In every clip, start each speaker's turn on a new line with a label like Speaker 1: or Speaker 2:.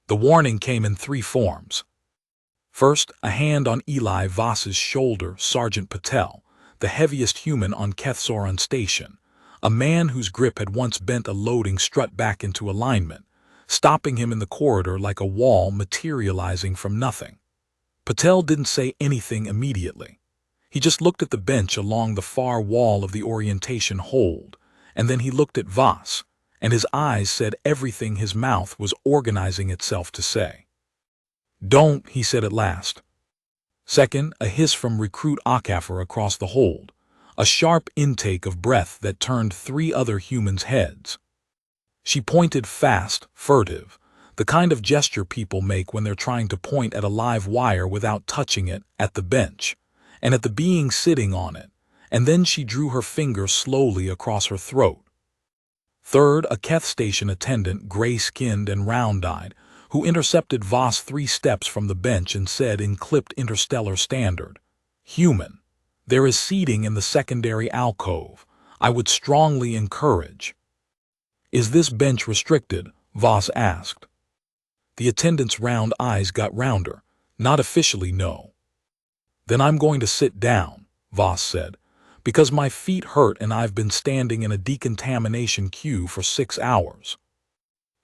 Speaker 1: The warning came in three forms. First, a hand on Eli Voss's shoulder, Sergeant Patel, the heaviest human on Kethsoran Station, a man whose grip had once bent a loading strut back into alignment, stopping him in the corridor like a wall materializing from nothing. Patel didn't say anything immediately. He just looked at the bench along the far wall of the orientation hold, and then he looked at Voss, and his eyes said everything his mouth was organizing itself to say. "Don't," he said at last. Second, a hiss from recruit Akafor across the hold, a sharp intake of breath that turned three other humans' heads. She pointed fast, furtive, the kind of gesture people make when they're trying to point at a live wire without touching it, at the bench, and at the being sitting on it, and then she drew her finger slowly across her throat. Third, a Keth station attendant, gray-skinned and round-eyed, who intercepted Voss 3 steps from the bench and said in clipped interstellar standard, "Human, there is seating in the secondary alcove. I would strongly encourage." "Is this bench restricted?" Voss asked. The attendant's round eyes got rounder. "Not officially, no." "Then I'm going to sit down," Voss said, "because my feet hurt and I've been standing in a decontamination queue for 6 hours.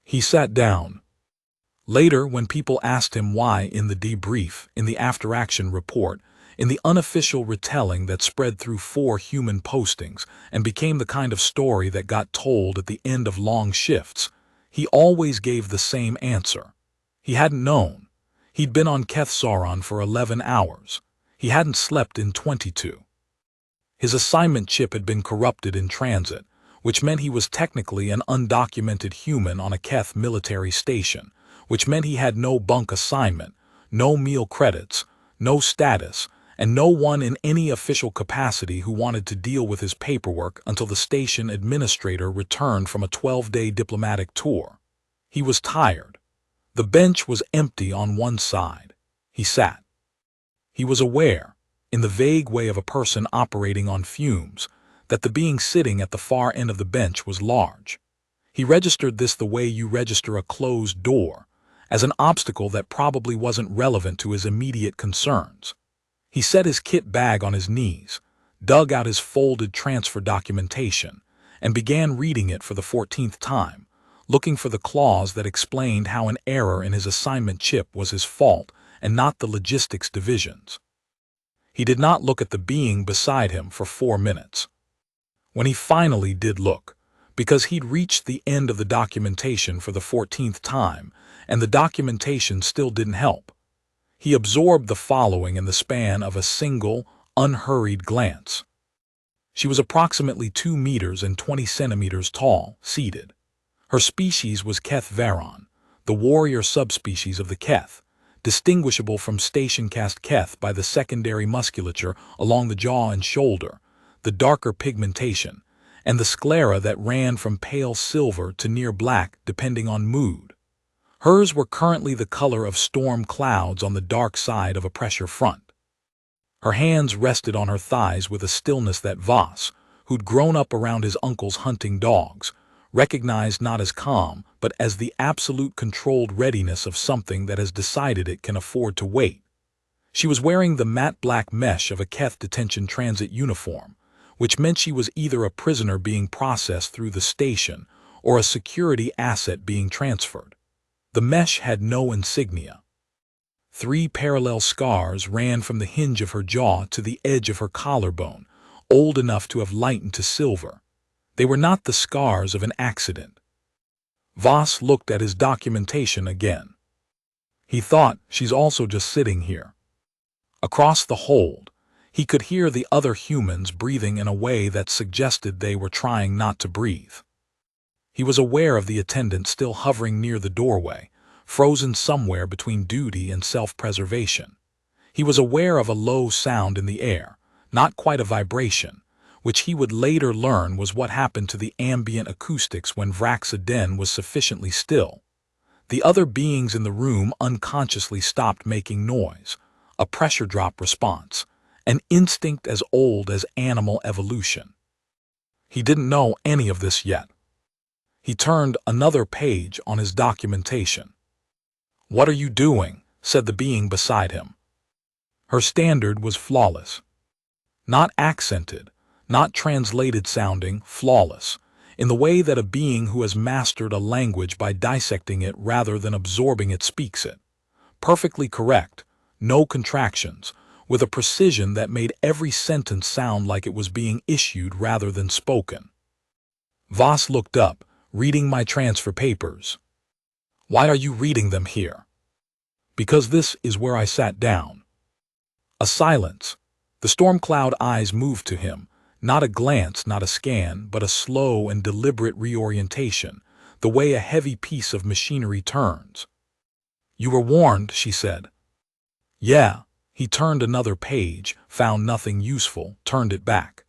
Speaker 1: He sat down. Later, when people asked him why in the debrief, in the after-action report, in the unofficial retelling that spread through 4 human postings and became the kind of story that got told at the end of long shifts, he always gave the same answer. He hadn't known. He'd been on Kethsoran for 11 hours. He hadn't slept in 22. His assignment chip had been corrupted in transit, which meant he was technically an undocumented human on a Keth military station, which meant he had no bunk assignment, no meal credits, no status, and no one in any official capacity who wanted to deal with his paperwork until the station administrator returned from a 12-day diplomatic tour. He was tired. The bench was empty on one side. He sat. He was aware, in the vague way of a person operating on fumes, that the being sitting at the far end of the bench was large. He registered this the way you register a closed door, as an obstacle that probably wasn't relevant to his immediate concerns. He set his kit bag on his knees, dug out his folded transfer documentation, and began reading it for the 14th time, looking for the clause that explained how an error in his assignment chip was his fault and not the logistics division's. He did not look at the being beside him for 4 minutes. When he finally did look, because he'd reached the end of the documentation for the 14th time, and the documentation still didn't help, he absorbed the following in the span of a single, unhurried glance. She was approximately 2 meters and 20 centimeters tall, seated. Her species was Keth Varon, the warrior subspecies of the Keth, distinguishable from station caste Keth by the secondary musculature along the jaw and shoulder, the darker pigmentation, and the sclera that ran from pale silver to near black depending on mood. Hers were currently the color of storm clouds on the dark side of a pressure front. Her hands rested on her thighs with a stillness that Voss, who'd grown up around his uncle's hunting dogs, recognized not as calm but as the absolute controlled readiness of something that has decided it can afford to wait. She was wearing the matte black mesh of a Keth detention transit uniform, which meant she was either a prisoner being processed through the station or a security asset being transferred. The mesh had no insignia. 3 parallel scars ran from the hinge of her jaw to the edge of her collarbone, old enough to have lightened to silver. They were not the scars of an accident. Voss looked at his documentation again. He thought, she's also just sitting here. Across the hold, he could hear the other humans breathing in a way that suggested they were trying not to breathe. He was aware of the attendant still hovering near the doorway, frozen somewhere between duty and self-preservation. He was aware of a low sound in the air, not quite a vibration, which he would later learn was what happened to the ambient acoustics when Vraxa Den was sufficiently still. The other beings in the room unconsciously stopped making noise, a pressure drop response, an instinct as old as animal evolution. He didn't know any of this yet. He turned another page on his documentation. "What are you doing?" said the being beside him. Her standard was flawless. Not accented, not translated sounding, flawless, in the way that a being who has mastered a language by dissecting it rather than absorbing it speaks it. Perfectly correct, no contractions, with a precision that made every sentence sound like it was being issued rather than spoken. Voss looked up, reading my transfer papers. "Why are you reading them here?" "Because this is where I sat down." A silence. The storm cloud eyes moved to him, not a glance, not a scan, but a slow and deliberate reorientation, the way a heavy piece of machinery turns. "You were warned," she said. "Yeah." He turned another page, found nothing useful, turned it back.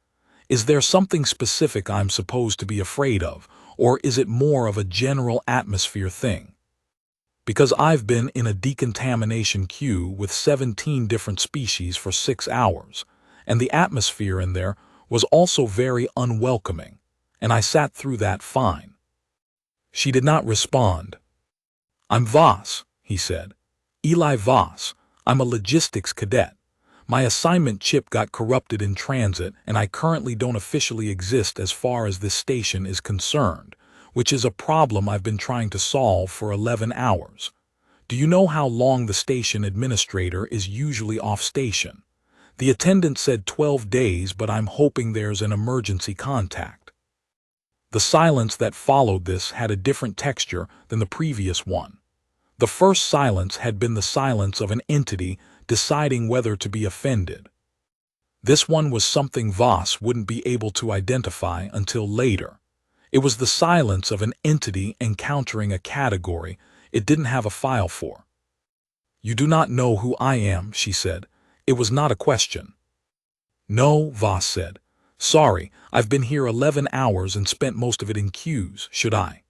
Speaker 1: "Is there something specific I'm supposed to be afraid of, or is it more of a general atmosphere thing? Because I've been in a decontamination queue with 17 different species for 6 hours, and the atmosphere in there was also very unwelcoming, and I sat through that fine." She did not respond. "I'm Voss," he said. "Eli Voss. I'm a logistics cadet. My assignment chip got corrupted in transit, and I currently don't officially exist as far as this station is concerned, which is a problem I've been trying to solve for 11 hours. Do you know how long the station administrator is usually off station? The attendant said 12 days, but I'm hoping there's an emergency contact." The silence that followed this had a different texture than the previous one. The first silence had been the silence of an entity deciding whether to be offended. This one was something Voss wouldn't be able to identify until later. It was the silence of an entity encountering a category it didn't have a file for. "You do not know who I am," she said. It was not a question. "No," Voss said. "Sorry, I've been here 11 hours and spent most of it in queues. Should I?"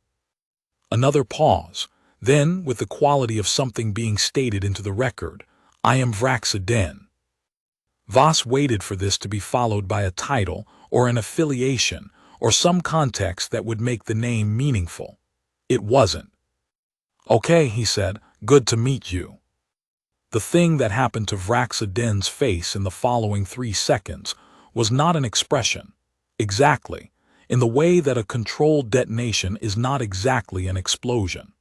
Speaker 1: Another pause. Then, with the quality of something being stated into the record, "I am Vraxaden." Voss waited for this to be followed by a title or an affiliation or some context that would make the name meaningful. It wasn't. "Okay," he said, "good to meet you." The thing that happened to Vraxaden's face in the following 3 seconds was not an expression. Exactly, in the way that a controlled detonation is not exactly an explosion.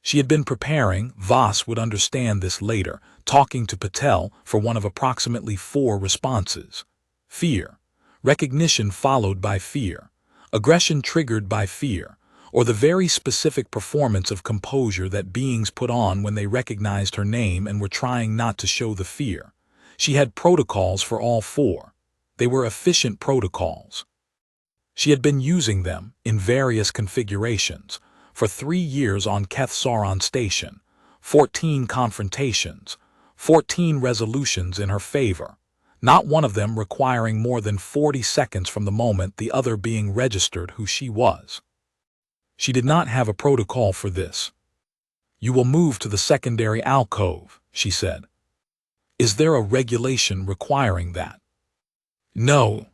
Speaker 1: She had been preparing, Voss would understand this later, talking to Patel for one of approximately 4 responses. Fear. Recognition followed by fear. Aggression triggered by fear. Or the very specific performance of composure that beings put on when they recognized her name and were trying not to show the fear. She had protocols for all 4. They were efficient protocols. She had been using them, in various configurations, for 3 years on Kethsaron Station, 14 confrontations, 14 resolutions in her favor, not one of them requiring more than 40 seconds from the moment the other being registered who she was. She did not have a protocol for this. "You will move to the secondary alcove," she said. "Is there a regulation requiring that?" "No."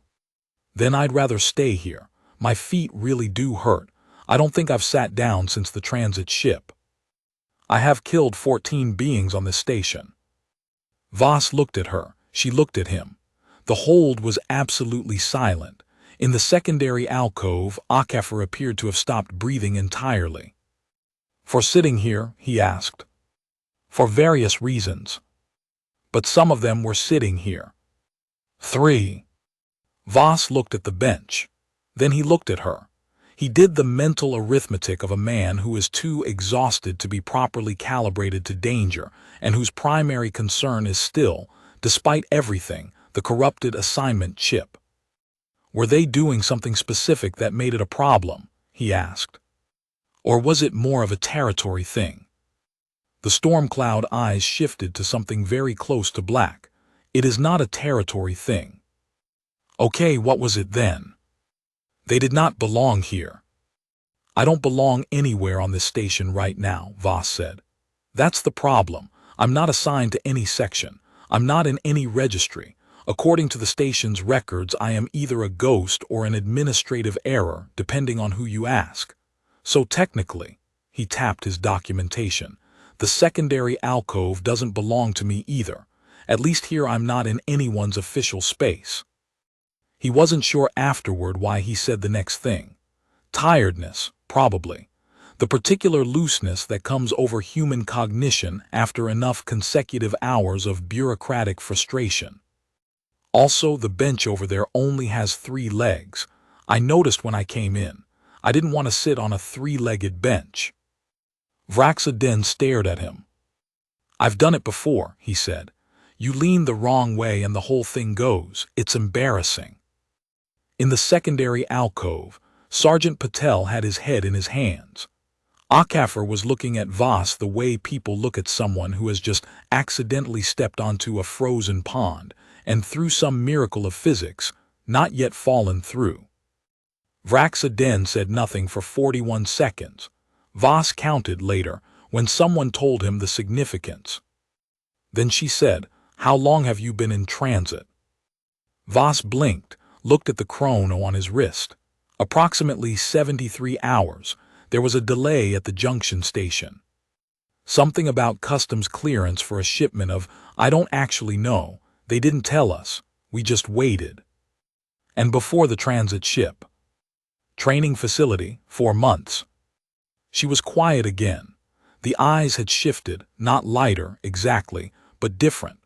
Speaker 1: "Then I'd rather stay here. My feet really do hurt. I don't think I've sat down since the transit ship. I have killed 14 beings on this station." Voss looked at her. She looked at him. The hold was absolutely silent. In the secondary alcove, Akefer appeared to have stopped breathing entirely. "For sitting here?" he asked. "For various reasons. But some of them were sitting here." 3. Voss looked at the bench. Then he looked at her. He did the mental arithmetic of a man who is too exhausted to be properly calibrated to danger and whose primary concern is still, despite everything, the corrupted assignment chip. "Were they doing something specific that made it a problem?" he asked. "Or was it more of a territory thing?" The storm cloud eyes shifted to something very close to black. "It is not a territory thing." "Okay, what was it then?" "They did not belong here." "I don't belong anywhere on this station right now," Voss said. "That's the problem. I'm not assigned to any section. I'm not in any registry. According to the station's records, I am either a ghost or an administrative error, depending on who you ask. So technically," he tapped his documentation, The secondary alcove doesn't belong to me either. At least here I'm not in anyone's official space. He wasn't sure afterward why he said the next thing. Tiredness, probably. The particular looseness that comes over human cognition after enough consecutive hours of bureaucratic frustration. Also, the bench over there only has 3 legs. I noticed when I came in. I didn't want to sit on a 3-legged bench. Vraxaden stared at him. I've done it before, he said. You lean the wrong way and the whole thing goes. It's embarrassing. In the secondary alcove, Sergeant Patel had his head in his hands. Akafar was looking at Voss the way people look at someone who has just accidentally stepped onto a frozen pond and through some miracle of physics, not yet fallen through. Vraxaden said nothing for 41 seconds. Voss counted later when someone told him the significance. Then she said, "How long have you been in transit?" Voss blinked, looked at the chrono on his wrist. Approximately 73 hours. There was a delay at the junction station. Something about customs clearance for a shipment of, I don't actually know, they didn't tell us, we just waited. And before the transit ship. Training facility, 4 months. She was quiet again. The eyes had shifted, not lighter, exactly, but different.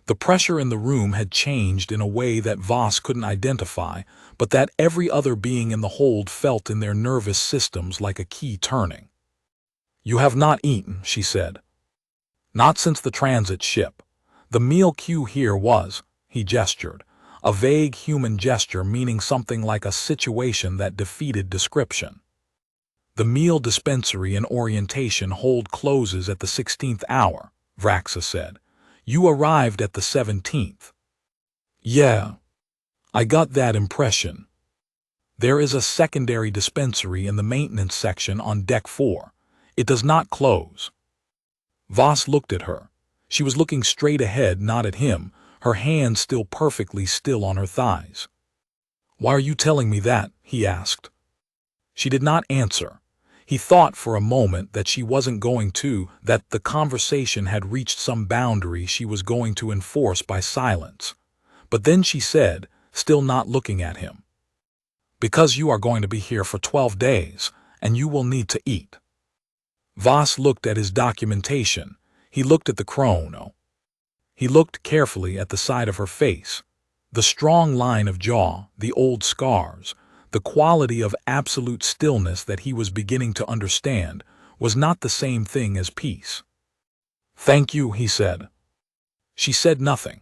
Speaker 1: The pressure in the room had changed in a way that Voss couldn't identify, but that every other being in the hold felt in their nervous systems like a key turning. You have not eaten, she said. Not since the transit ship. The meal queue here was, he gestured, a vague human gesture meaning something like a situation that defeated description. The meal dispensary and orientation hold closes at the 16th hour, Vraxa said. You arrived at the 17th. Yeah. I got that impression. There is a secondary dispensary in the maintenance section on deck 4. It does not close. Voss looked at her. She was looking straight ahead, not at him, her hands still perfectly still on her thighs. Why are you telling me that? He asked. She did not answer. He thought for a moment that she wasn't going to, that the conversation had reached some boundary she was going to enforce by silence. But then she said, still not looking at him. Because you are going to be here for 12 days, and you will need to eat. Voss looked at his documentation. He looked at the chrono. He looked carefully at the side of her face. The strong line of jaw, the old scars, the quality of absolute stillness that he was beginning to understand was not the same thing as peace. Thank you, he said. She said nothing,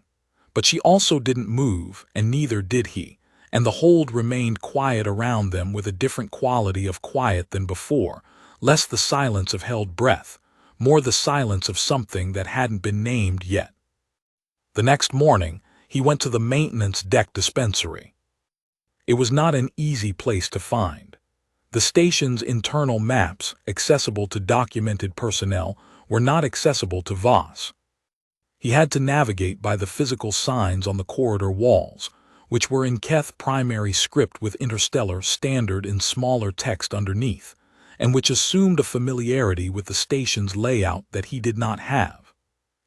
Speaker 1: but she also didn't move, and neither did he, and the hold remained quiet around them with a different quality of quiet than before, less the silence of held breath, more the silence of something that hadn't been named yet. The next morning, he went to the maintenance deck dispensary. It was not an easy place to find. The station's internal maps, accessible to documented personnel, were not accessible to Voss. He had to navigate by the physical signs on the corridor walls, which were in Keth primary script with interstellar standard in smaller text underneath, and which assumed a familiarity with the station's layout that he did not have.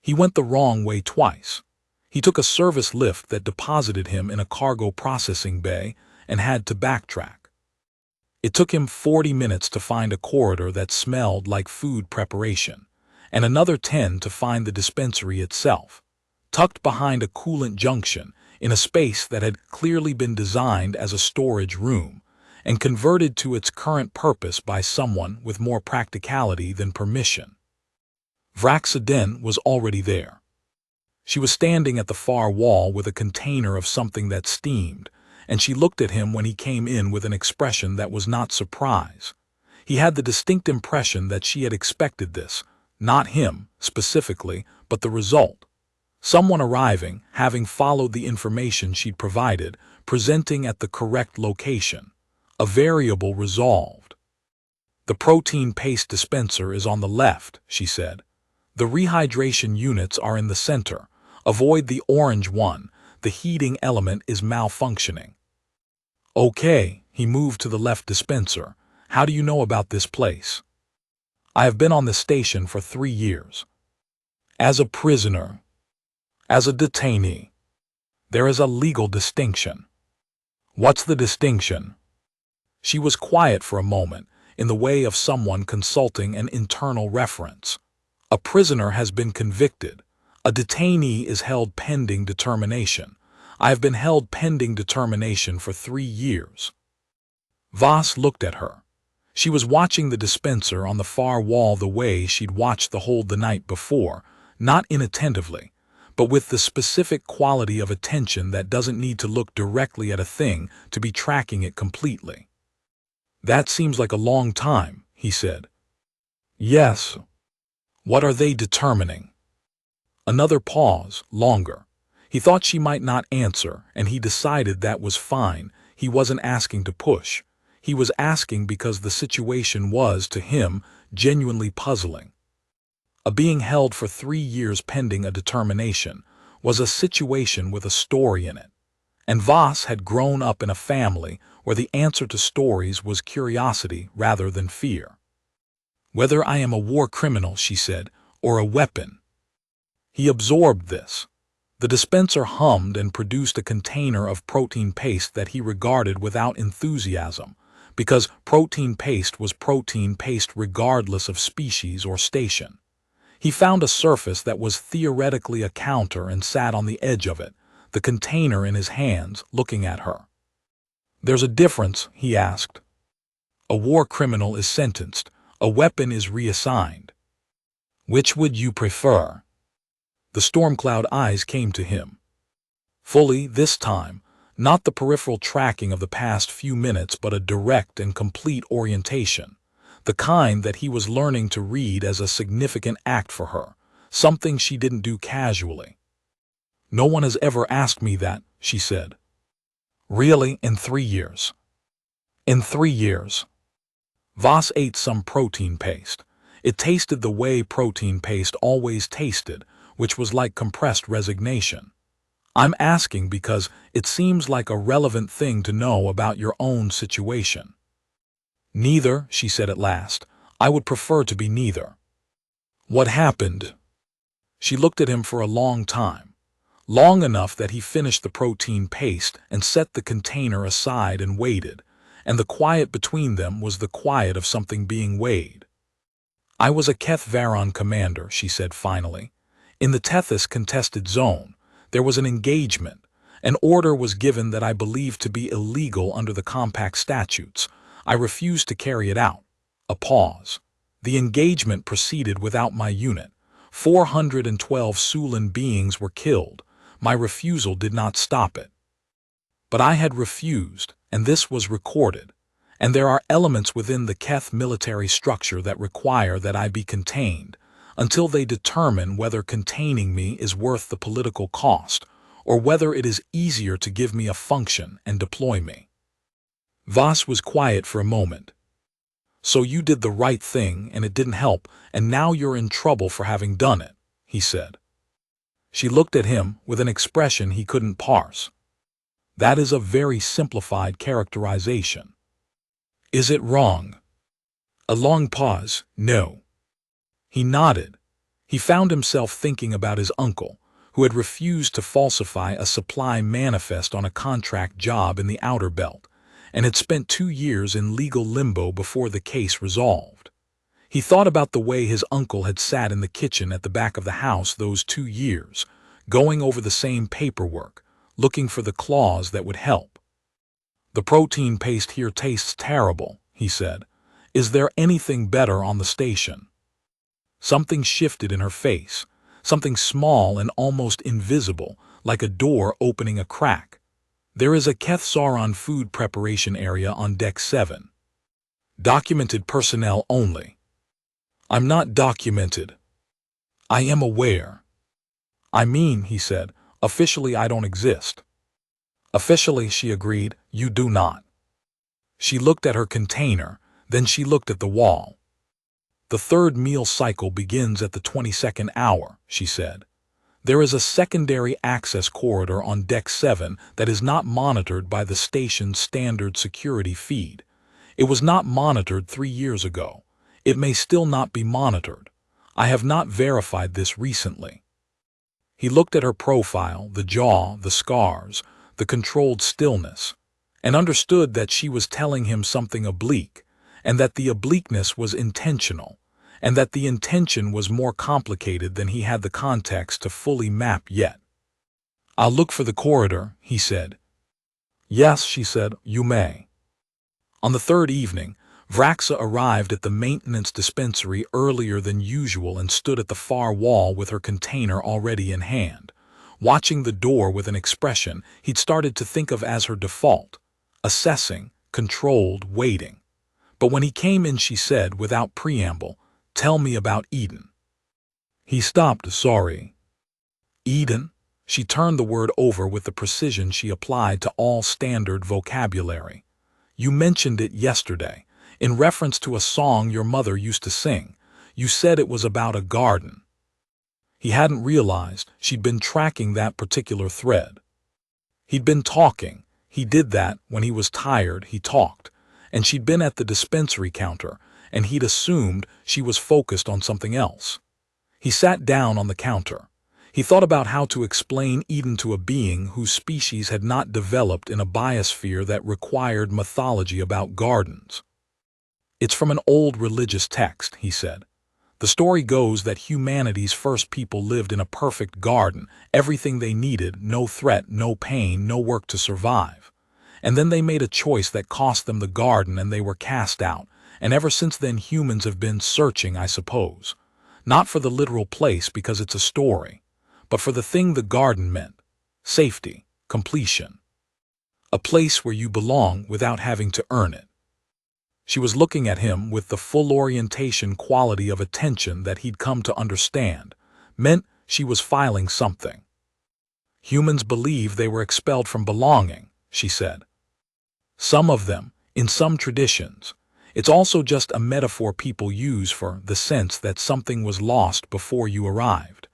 Speaker 1: He went the wrong way twice. He took a service lift that deposited him in a cargo processing bay and had to backtrack. It took him 40 minutes to find a corridor that smelled like food preparation, and another 10 to find the dispensary itself, tucked behind a coolant junction in a space that had clearly been designed as a storage room and converted to its current purpose by someone with more practicality than permission. Vraxaden was already there. She was standing at the far wall with a container of something that steamed, and she looked at him when he came in with an expression that was not surprise. He had the distinct impression that she had expected this, not him, specifically, but the result. Someone arriving, having followed the information she'd provided, presenting at the correct location. A variable resolved. The protein paste dispenser is on the left, she said. The rehydration units are in the center. Avoid the orange one. The heating element is malfunctioning. Okay, he moved to the left dispenser. How do you know about this place? I have been on the station for 3 years. As a prisoner, as a detainee. There is a legal distinction. What's the distinction? She was quiet for a moment, in the way of someone consulting an internal reference. A prisoner has been convicted. A detainee is held pending determination. I have been held pending determination for 3 years. Voss looked at her. She was watching the dispenser on the far wall the way she'd watched the hold the night before, not inattentively, but with the specific quality of attention that doesn't need to look directly at a thing to be tracking it completely. That seems like a long time, he said. Yes. What are they determining? Another pause, longer. He thought she might not answer, and he decided that was fine. He wasn't asking to push. He was asking because the situation was, to him, genuinely puzzling. A being held for 3 years pending a determination was a situation with a story in it. And Voss had grown up in a family where the answer to stories was curiosity rather than fear. Whether I am a war criminal, she said, or a weapon. He absorbed this. The dispenser hummed and produced a container of protein paste that he regarded without enthusiasm, because protein paste was protein paste regardless of species or station. He found a surface that was theoretically a counter and sat on the edge of it, the container in his hands, looking at her. There's a difference, he asked. A war criminal is sentenced. A weapon is reassigned. Which would you prefer? The storm-cloud eyes came to him. Fully, this time, not the peripheral tracking of the past few minutes, but a direct and complete orientation. The kind that he was learning to read as a significant act for her, something she didn't do casually. No one has ever asked me that, she said. Really, in 3 years? In 3 years. Voss ate some protein paste. It tasted the way protein paste always tasted, which was like compressed resignation. I'm asking because it seems like a relevant thing to know about your own situation. Neither, she said at last. I would prefer to be neither. What happened? She looked at him for a long time. Long enough that he finished the protein paste and set the container aside and waited, and the quiet between them was the quiet of something being weighed. I was a Keth Varon commander, she said finally. In the Tethys contested zone, there was an engagement. An order was given that I believed to be illegal under the compact statutes. I refused to carry it out. A pause. The engagement proceeded without my unit. 412 Sulan beings were killed. My refusal did not stop it. But I had refused, and this was recorded. And there are elements within the Keth military structure that require that I be contained, until they determine whether containing me is worth the political cost, or whether it is easier to give me a function and deploy me. Voss was quiet for a moment. So you did the right thing and it didn't help, and now you're in trouble for having done it, he said. She looked at him with an expression he couldn't parse. That is a very simplified characterization. Is it wrong? A long pause. No. He nodded. He found himself thinking about his uncle, who had refused to falsify a supply manifest on a contract job in the Outer Belt, and had spent 2 years in legal limbo before the case resolved. He thought about the way his uncle had sat in the kitchen at the back of the house those 2 years, going over the same paperwork, looking for the clause that would help. The protein paste here tastes terrible, he said. Is there anything better on the station? Something shifted in her face, something small and almost invisible, like a door opening a crack. There is a Keth Sauron food preparation area on Deck 7. Documented personnel only. I'm not documented. I am aware. I mean, he said, officially I don't exist. Officially, she agreed, you do not. She looked at her container, then she looked at the wall. The 3rd meal cycle begins at the 22nd hour, she said. There is a secondary access corridor on Deck 7 that is not monitored by the station's standard security feed. It was not monitored 3 years ago. It may still not be monitored. I have not verified this recently. He looked at her profile, the jaw, the scars, the controlled stillness, and understood that she was telling him something oblique, and that the obliqueness was intentional, and that the intention was more complicated than he had the context to fully map yet. "I'll look for the corridor," he said. "Yes," she said, "you may." On the third evening, Vraxa arrived at the maintenance dispensary earlier than usual and stood at the far wall with her container already in hand, watching the door with an expression he'd started to think of as her default: assessing, controlled, waiting. But when he came in, she said, without preamble, "Tell me about Eden." He stopped. "Sorry." "Eden?" She turned the word over with the precision she applied to all standard vocabulary. "You mentioned it yesterday, in reference to a song your mother used to sing. You said it was about a garden." He hadn't realized she'd been tracking that particular thread. He'd been talking. He did that when he was tired. He talked. And she'd been at the dispensary counter, and he'd assumed she was focused on something else. He sat down on the counter. He thought about how to explain Eden to a being whose species had not developed in a biosphere that required mythology about gardens. "It's from an old religious text," he said. "The story goes that humanity's first people lived in a perfect garden, everything they needed, no threat, no pain, no work to survive. And then they made a choice that cost them the garden and they were cast out, and ever since then humans have been searching, I suppose. Not for the literal place because it's a story, but for the thing the garden meant: safety, completion. A place where you belong without having to earn it." She was looking at him with the full orientation quality of attention that he'd come to understand meant she was filing something. "Humans believe they were expelled from belonging," she said. "Some of them, in some traditions. It's also just a metaphor people use for the sense that something was lost before you arrived,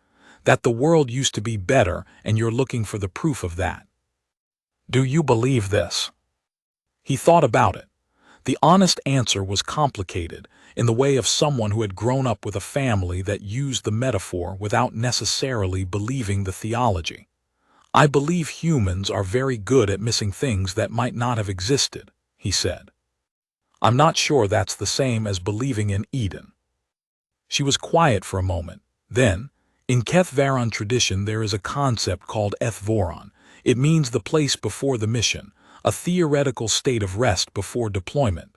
Speaker 1: that the world used to be better and you're looking for the proof of that." "Do you believe this?" He thought about it. The honest answer was complicated, in the way of someone who had grown up with a family that used the metaphor without necessarily believing the theology. "I believe humans are very good at missing things that might not have existed," he said. "I'm not sure that's the same as believing in Eden." She was quiet for a moment. Then, in Kethvaron tradition there is a concept called Ethvoron. It means the place before the mission, a theoretical state of rest before deployment.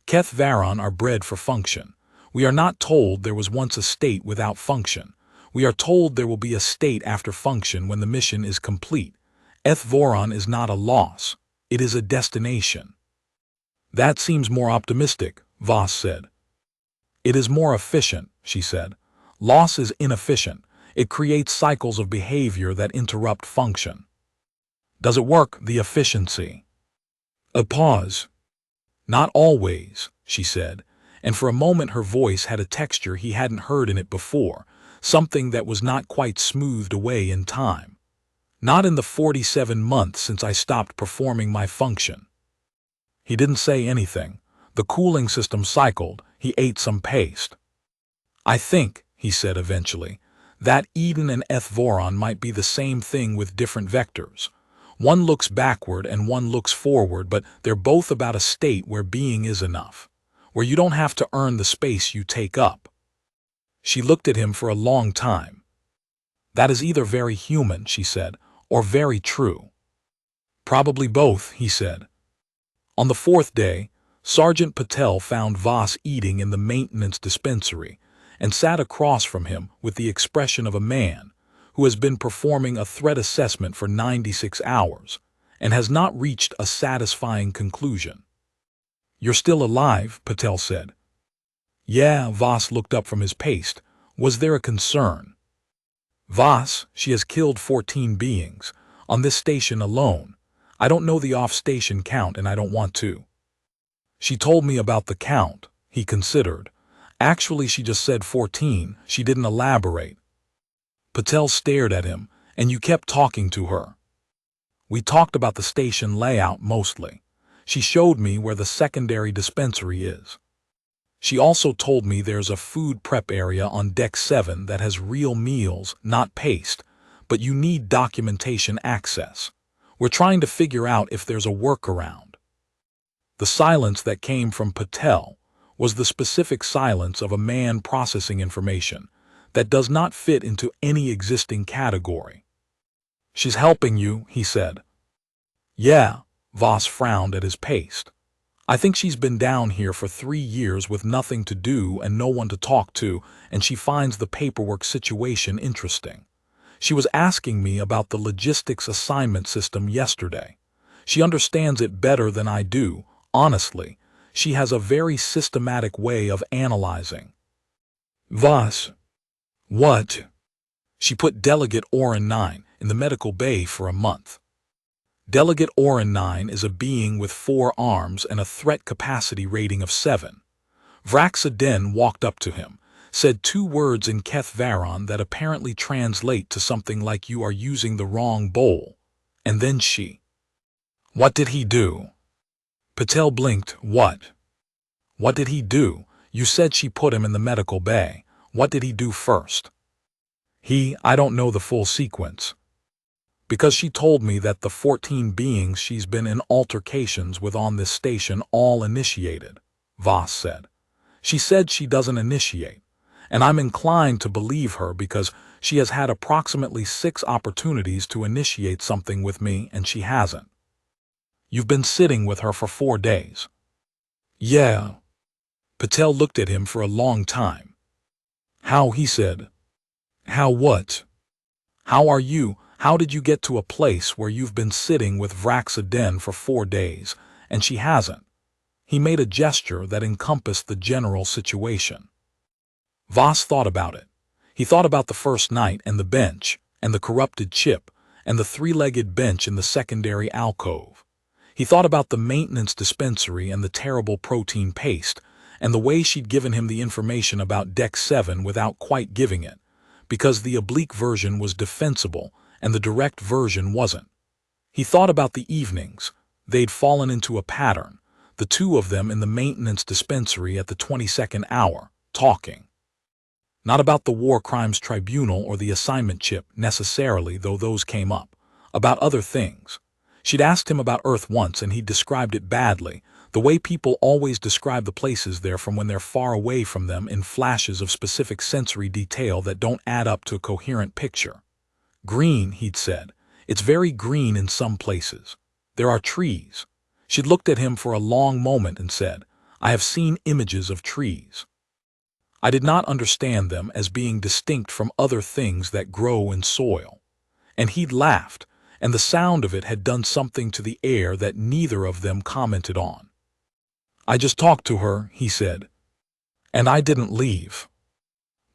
Speaker 1: Kethvaron are bred for function. We are not told there was once a state without function. We are told there will be a state after function when the mission is complete. Ethvoron is not a loss. It is a destination. "That seems more optimistic," Voss said. "It is more efficient," she said. "Loss is inefficient. It creates cycles of behavior that interrupt function." "Does it work, the efficiency?" A pause. "Not always," she said, and for a moment her voice had a texture he hadn't heard in it before, something that was not quite smoothed away in time. "Not in the 47 months since I stopped performing my function." He didn't say anything. The cooling system cycled. He ate some paste. "I think," he said eventually, "that Eden and Ethvoron might be the same thing with different vectors. One looks backward and one looks forward, but they're both about a state where being is enough, where you don't have to earn the space you take up." She looked at him for a long time. "That is either very human," she said, "or very true." "Probably both," he said. On the fourth day, Sergeant Patel found Voss eating in the maintenance dispensary and sat across from him with the expression of a man who has been performing a threat assessment for 96 hours and has not reached a satisfying conclusion. "You're still alive," Patel said. "Yeah," Voss looked up from his paste. "Was there a concern?" "Voss, she has killed 14 beings, on this station alone. I don't know the off-station count and I don't want to." "She told me about the count," he considered. "Actually, she just said 14, she didn't elaborate." Patel stared at him. "And you kept talking to her?" "We talked about the station layout mostly. She showed me where the secondary dispensary is." She also told me there's a food prep area on Deck 7 that has real meals, not paste, but you need documentation access. We're trying to figure out if there's a workaround. The silence that came from Patel was the specific silence of a man processing information that does not fit into any existing category. She's helping you, he said. Yeah, Voss frowned at his paste. I think she's been down here for 3 years with nothing to do and no one to talk to, and she finds the paperwork situation interesting. She was asking me about the logistics assignment system yesterday. She understands it better than I do, honestly. She has a very systematic way of analyzing. Voss. What? She put Delegate Orin 9 in the medical bay for a month. Delegate Orin 9 is a being with 4 arms and a threat capacity rating of 7. Vraxaden walked up to him, said 2 words in Kethvaron that apparently translate to something like "you are using the wrong bowl," and then she. What did he do? Patel blinked. What? What did he do? You said she put him in the medical bay. What did he do first? I don't know the full sequence. Because she told me that the 14 beings she's been in altercations with on this station all initiated, Voss said. She said she doesn't initiate, and I'm inclined to believe her because she has had approximately 6 opportunities to initiate something with me and she hasn't. You've been sitting with her for 4 days. Yeah. Patel looked at him for a long time. How, he said. How what? How are you? How did you get to a place where you've been sitting with Vraxaden for 4 days, and she hasn't? He made a gesture that encompassed the general situation. Voss thought about it. He thought about the first night and the bench, and the corrupted chip, and the 3-legged bench in the secondary alcove. He thought about the maintenance dispensary and the terrible protein paste, and the way she'd given him the information about Deck 7 without quite giving it, because the oblique version was defensible and the direct version wasn't. He thought about the evenings. They'd fallen into a pattern, the 2 of them in the maintenance dispensary at the 22nd hour, talking. Not about the War Crimes Tribunal or the assignment chip necessarily, though those came up. About other things. She'd asked him about Earth once and he'd described it badly, the way people always describe the places there from when they're far away from them in flashes of specific sensory detail that don't add up to a coherent picture. Green, he'd said. It's very green in some places. There are trees. She'd looked at him for a long moment and said, I have seen images of trees. I did not understand them as being distinct from other things that grow in soil. And he'd laughed, and the sound of it had done something to the air that neither of them commented on. I just talked to her, he said. And I didn't leave.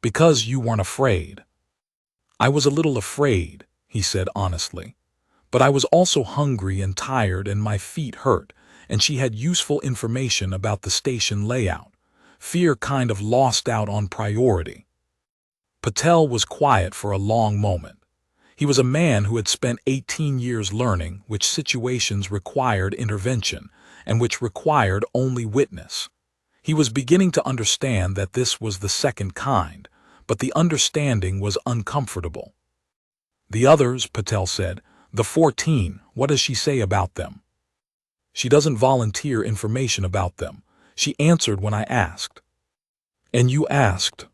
Speaker 1: Because you weren't afraid. I was a little afraid, he said honestly. But I was also hungry and tired and my feet hurt, and she had useful information about the station layout. Fear kind of lost out on priority. Patel was quiet for a long moment. He was a man who had spent 18 years learning which situations required intervention and which required only witness. He was beginning to understand that this was the second kind, but the understanding was uncomfortable. The others, Patel said, the 14, what does she say about them? She doesn't volunteer information about them. She answered when I asked. And you asked?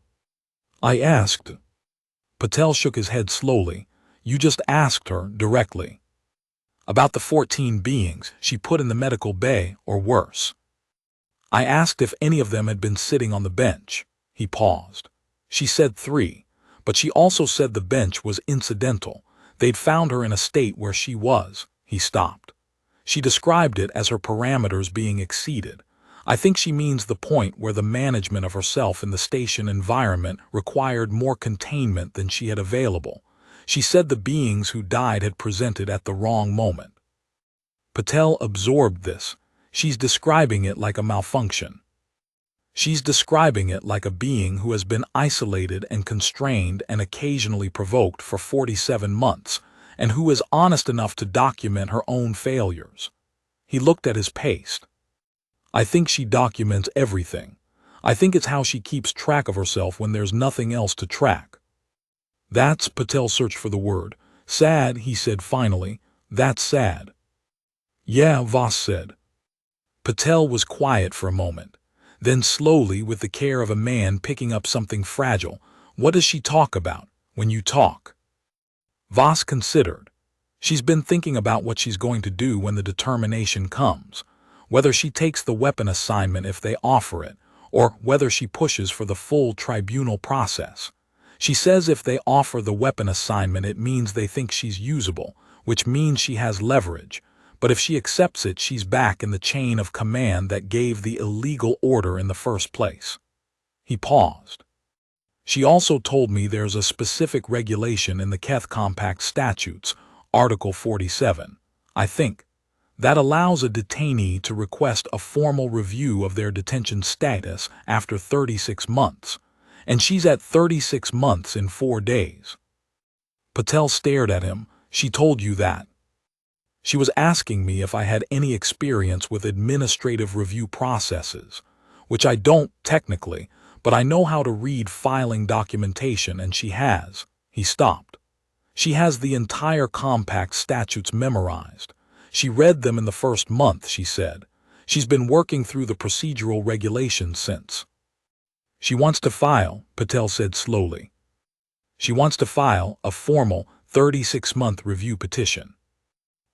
Speaker 1: I asked. Patel shook his head slowly. You just asked her directly. About the 14 beings she put in the medical bay, or worse. I asked if any of them had been sitting on the bench. He paused. She said 3, but she also said the bench was incidental. They'd found her in a state where she was. He stopped. She described it as her parameters being exceeded. I think she means the point where the management of herself in the station environment required more containment than she had available. She said the beings who died had presented at the wrong moment. Patel absorbed this. She's describing it like a malfunction. She's describing it like a being who has been isolated and constrained and occasionally provoked for 47 months, and who is honest enough to document her own failures. He looked at his paste. I think she documents everything. I think it's how she keeps track of herself when there's nothing else to track. That's, Patel searched for the word. Sad, he said finally. That's sad. Yeah, Voss said. Patel was quiet for a moment. Then slowly, with the care of a man picking up something fragile, what does she talk about when you talk? Voss considered. She's been thinking about what she's going to do when the determination comes, whether she takes the weapon assignment if they offer it, or whether she pushes for the full tribunal process. She says if they offer the weapon assignment it means they think she's usable, which means she has leverage, but if she accepts it she's back in the chain of command that gave the illegal order in the first place. He paused. She also told me there's a specific regulation in the Keth Compact Statutes, Article 47, I think, that allows a detainee to request a formal review of their detention status after 36 months, and she's at 36 months in 4 days. Patel stared at him. She told you that. She was asking me if I had any experience with administrative review processes, which I don't technically, but I know how to read filing documentation and she has. He stopped. She has the entire compact statutes memorized. She read them in the first month, she said. She's been working through the procedural regulations since. She wants to file, Patel said slowly. She wants to file a formal 36-month review petition.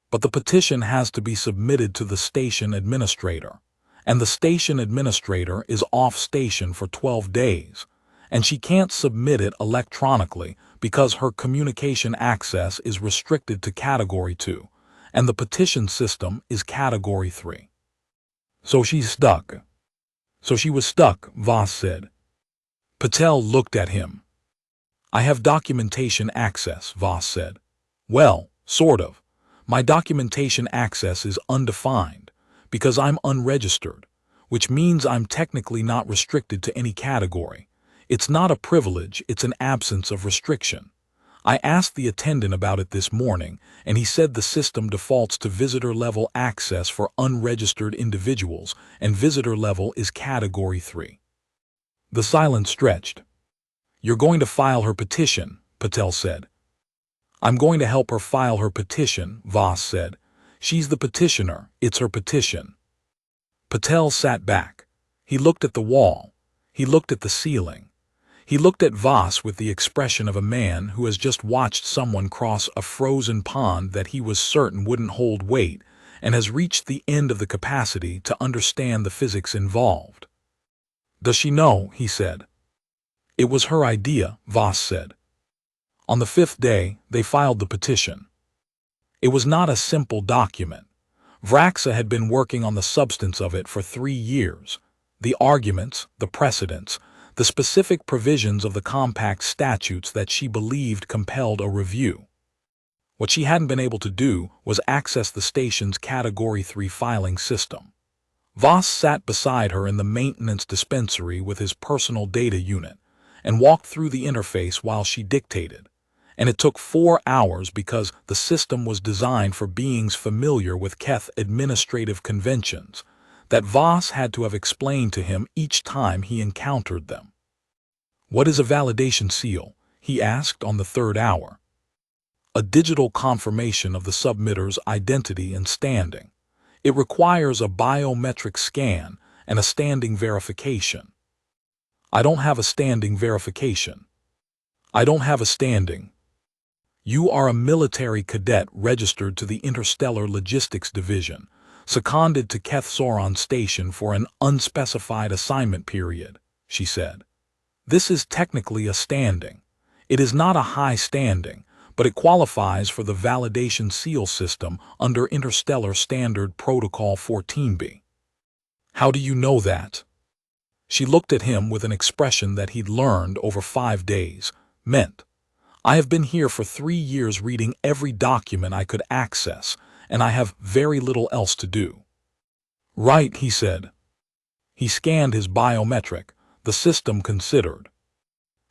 Speaker 1: But the petition has to be submitted to the station administrator, and the station administrator is off station for 12 days, and she can't submit it electronically because her communication access is restricted to Category 2, and the petition system is Category 3. So she's stuck. So she was stuck, Voss said. Patel looked at him. I have documentation access, Voss said. Well, sort of. My documentation access is undefined because I'm unregistered, which means I'm technically not restricted to any category. It's not a privilege, it's an absence of restriction. I asked the attendant about it this morning, and he said the system defaults to visitor-level access for unregistered individuals, and visitor level is Category 3. The silence stretched. You're going to file her petition, Patel said. I'm going to help her file her petition, Voss said. She's the petitioner, it's her petition. Patel sat back. He looked at the wall. He looked at the ceiling. He looked at Voss with the expression of a man who has just watched someone cross a frozen pond that he was certain wouldn't hold weight and has reached the end of the capacity to understand the physics involved. Does she know? He said. It was her idea, Voss said. On the 5th day, they filed the petition. It was not a simple document. Vraxa had been working on the substance of it for 3 years. The arguments, the precedents, the specific provisions of the compact statutes that she believed compelled a review. What she hadn't been able to do was access the station's Category 3 filing system. Voss sat beside her in the maintenance dispensary with his personal data unit and walked through the interface while she dictated. And it took 4 hours because the system was designed for beings familiar with Keth administrative conventions that Voss had to have explained to him each time he encountered them. What is a validation seal? He asked on the 3rd hour. A digital confirmation of the submitter's identity and standing. It requires a biometric scan and a standing verification. I don't have a standing verification. I don't have a standing. You are a military cadet registered to the Interstellar Logistics Division, seconded to Keth-Soron Station for an unspecified assignment period, she said. This is technically a standing. It is not a high standing, but it qualifies for the validation seal system under Interstellar Standard Protocol 14b. How do you know that? She looked at him with an expression that he'd learned over 5 days, meant. I have been here for 3 years reading every document I could access, and I have very little else to do. Right, he said. He scanned his biometric. The system considered.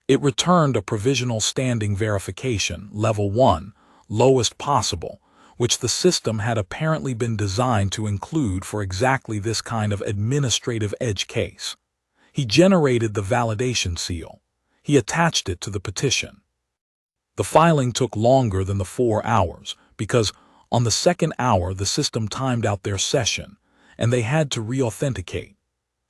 Speaker 1: It returned a provisional standing verification, level 1, lowest possible, which the system had apparently been designed to include for exactly this kind of administrative edge case. He generated the validation seal. He attached it to the petition. The filing took longer than the 4 hours because on the second hour the system timed out their session and they had to re-authenticate.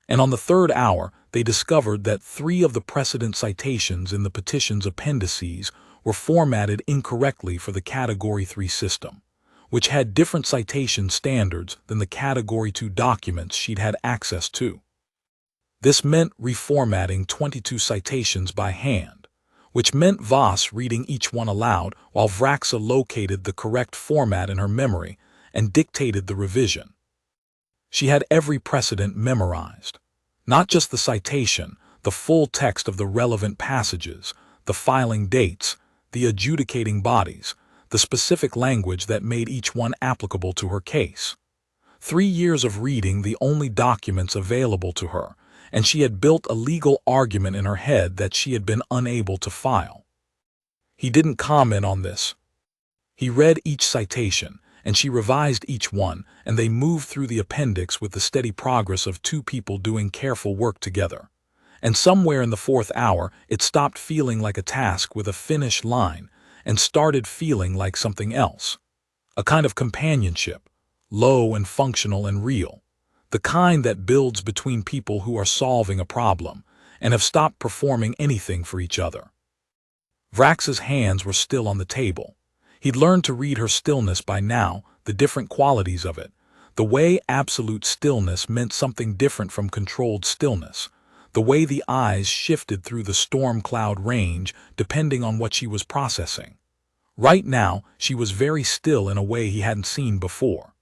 Speaker 1: And on the third hour they discovered that 3 of the precedent citations in the petition's appendices were formatted incorrectly for the Category 3 system, which had different citation standards than the Category 2 documents she'd had access to. This meant reformatting 22 citations by hand, which meant Voss reading each one aloud while Vraxa located the correct format in her memory and dictated the revision. She had every precedent memorized, not just the citation, the full text of the relevant passages, the filing dates, the adjudicating bodies, the specific language that made each one applicable to her case. 3 years of reading the only documents available to her, and she had built a legal argument in her head that she had been unable to file. He didn't comment on this. He read each citation, and she revised each one, and they moved through the appendix with the steady progress of 2 people doing careful work together. And somewhere in the 4th hour, it stopped feeling like a task with a finish line and started feeling like something else. A kind of companionship, low and functional and real. The kind that builds between people who are solving a problem and have stopped performing anything for each other. Vraxa's hands were still on the table. He'd learned to read her stillness by now, the different qualities of it, the way absolute stillness meant something different from controlled stillness, the way the eyes shifted through the storm cloud range depending on what she was processing. Right now, she was very still in a way he hadn't seen before.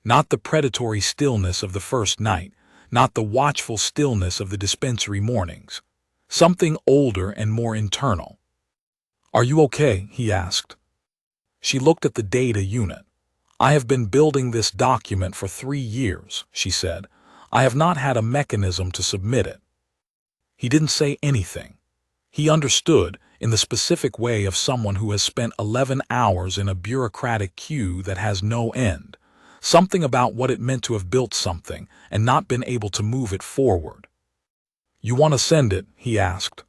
Speaker 1: Not the predatory stillness of the first night, not the watchful stillness of the dispensary mornings. Something older and more internal. "Are you okay?" he asked. She looked at the data unit. "I have been building this document for 3 years," she said. "I have not had a mechanism to submit it." He didn't say anything. He understood, in the specific way of someone who has spent 11 hours in a bureaucratic queue that has no end, something about what it meant to have built something and not been able to move it forward. "You want to send it?" he asked.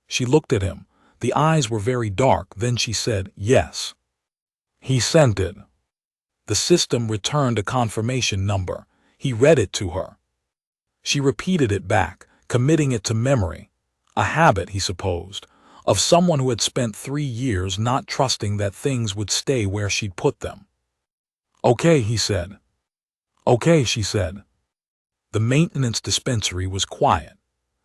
Speaker 1: She looked at him. The eyes were very dark, then she said, "Yes." He sent it. The system returned a confirmation number. He read it to her. She repeated it back, committing it to memory. A habit, he supposed, of someone who had spent 3 years not trusting that things would stay where she'd put them. "Okay," he said. "Okay," she said. The maintenance dispensary was quiet.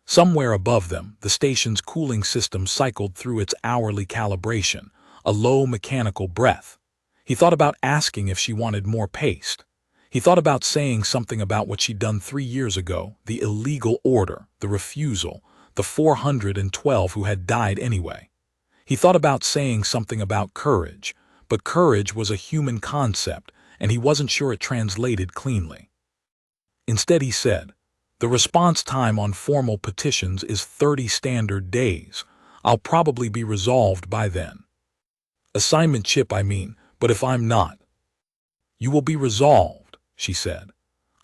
Speaker 1: Somewhere above them, the station's cooling system cycled through its hourly calibration, a low mechanical breath. He thought about asking if she wanted more paste. He thought about saying something about what she'd done 3 years ago, the illegal order, the refusal, the 412 who had died anyway. He thought about saying something about courage, but courage was a human concept, and he wasn't sure it translated cleanly. Instead he said, "The response time on formal petitions is 30 standard days. I'll probably be resolved by then. Assignment chip, I mean, but if I'm not." "You will be resolved," she said.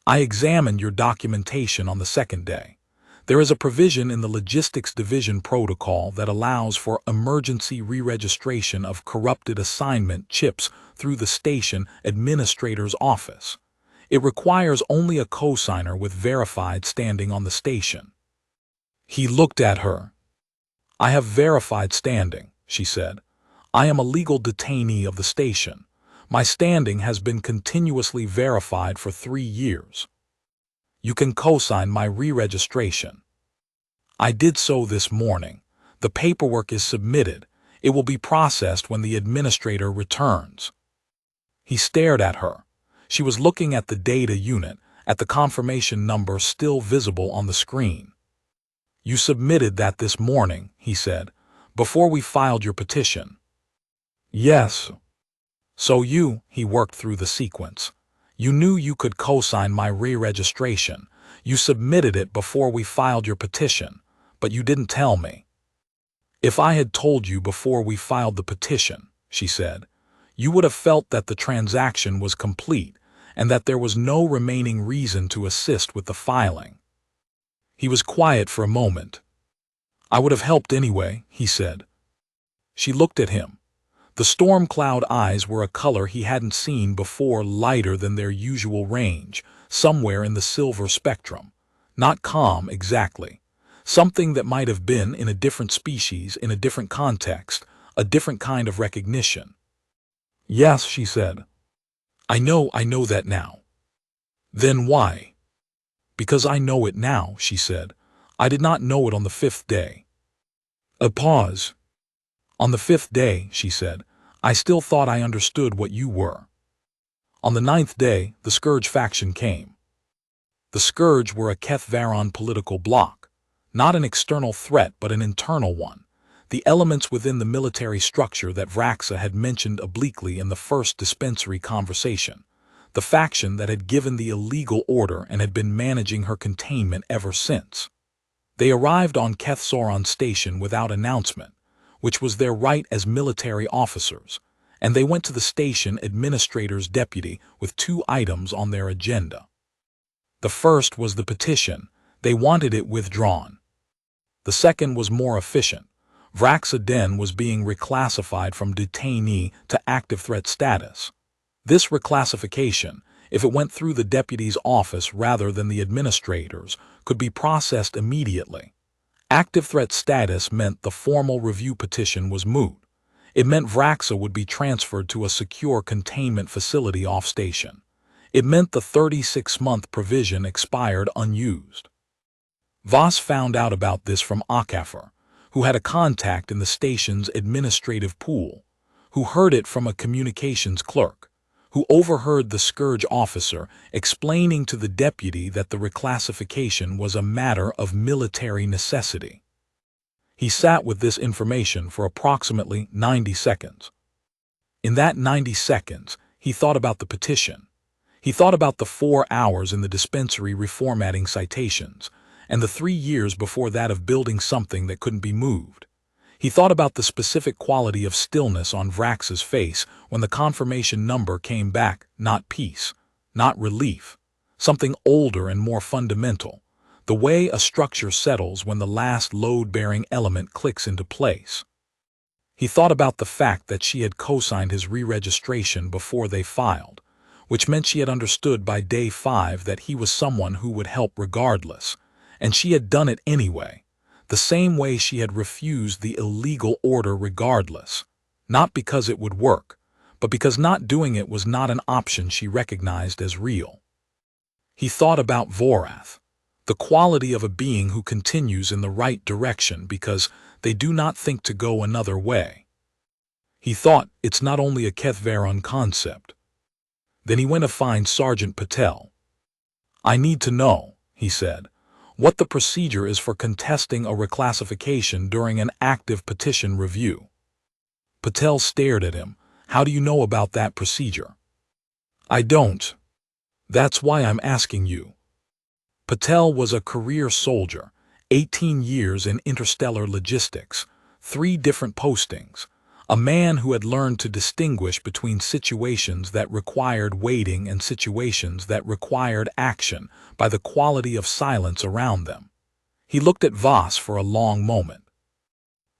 Speaker 1: "I examined your documentation on the second day. There is a provision in the Logistics Division protocol that allows for emergency re-registration of corrupted assignment chips through the station administrator's office. It requires only a cosigner with verified standing on the station." He looked at her. "I have verified standing," she said. "I am a legal detainee of the station. My standing has been continuously verified for 3 years. You can cosign my re-registration." "I did so this morning. The paperwork is submitted. It will be processed when the administrator returns." He stared at her. She was looking at the data unit, at the confirmation number still visible on the screen. "You submitted that this morning," he said, "before we filed your petition." "Yes." "So he worked through the sequence. You knew you could cosign my re-registration. You submitted it before we filed your petition, but you didn't tell me." "If I had told you before we filed the petition," she said, "you would have felt that the transaction was complete and that there was no remaining reason to assist with the filing." He was quiet for a moment. "I would have helped anyway," he said. She looked at him. The storm cloud eyes were a color he hadn't seen before, lighter than their usual range, somewhere in the silver spectrum. Not calm exactly. Something that might have been in a different species, in a different context, a different kind of recognition. "Yes," she said. I know that now." "Then why?" "Because I know it now," she said. "I did not know it on the 5th day." A pause. "On the 5th day," she said, "I still thought I understood what you were." "On the 9th day, the Scourge faction came." The Scourge were a Keth Varon political bloc. Not an external threat, but an internal one. The elements within the military structure that Vraxa had mentioned obliquely in the first dispensary conversation. The faction that had given the illegal order and had been managing her containment ever since. They arrived on Kethsoron Station without announcement, which was their right as military officers, and they went to the station administrator's deputy with 2 items on their agenda. The first was the petition. They wanted it withdrawn. The second was more efficient. Vraxa Den was being reclassified from detainee to active threat status. This reclassification, if it went through the deputy's office rather than the administrator's, could be processed immediately. Active threat status meant the formal review petition was moot. It meant Vraxa would be transferred to a secure containment facility off-station. It meant the 36-month provision expired unused. Voss found out about this from Akafor, who had a contact in the station's administrative pool, who heard it from a communications clerk, who overheard the Scourge officer explaining to the deputy that the reclassification was a matter of military necessity. He sat with this information for approximately 90 seconds. In that 90 seconds, he thought about the petition. He thought about the 4 hours in the dispensary reformatting citations, and the 3 years before that of building something that couldn't be moved. He thought about the specific quality of stillness on Vraxa's face when the confirmation number came back, not peace, not relief, something older and more fundamental, the way a structure settles when the last load-bearing element clicks into place. He thought about the fact that she had co-signed his re-registration before they filed, which meant she had understood by day 5 that he was someone who would help regardless, and she had done it anyway. The same way she had refused the illegal order regardless, not because it would work, but because not doing it was not an option she recognized as real. He thought about Vorath, the quality of a being who continues in the right direction because they do not think to go another way. He thought it's not only a Keth Varon concept. Then he went to find Sergeant Patel. "I need to know," he said, "what the procedure is for contesting a reclassification during an active petition review." Patel stared at him. "How do you know about that procedure?" "I don't. That's why I'm asking you." Patel was a career soldier, 18 years in interstellar logistics, 3 different postings, a man who had learned to distinguish between situations that required waiting and situations that required action by the quality of silence around them. He looked at Voss for a long moment.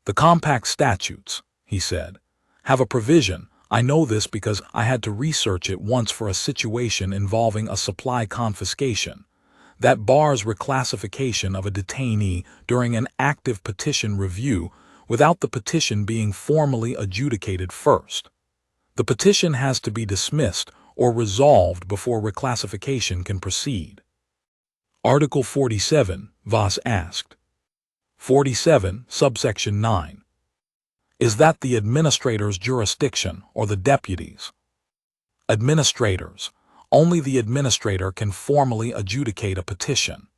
Speaker 1: "The compact statutes," he said, "have a provision. I know this because I had to research it once for a situation involving a supply confiscation, that bars reclassification of a detainee during an active petition review without the petition being formally adjudicated first. The petition has to be dismissed or resolved before reclassification can proceed." Article 47, Voss asked. 47, subsection 9. Is that the administrator's jurisdiction or the deputy's? Administrators. Only the administrator can formally adjudicate a petition.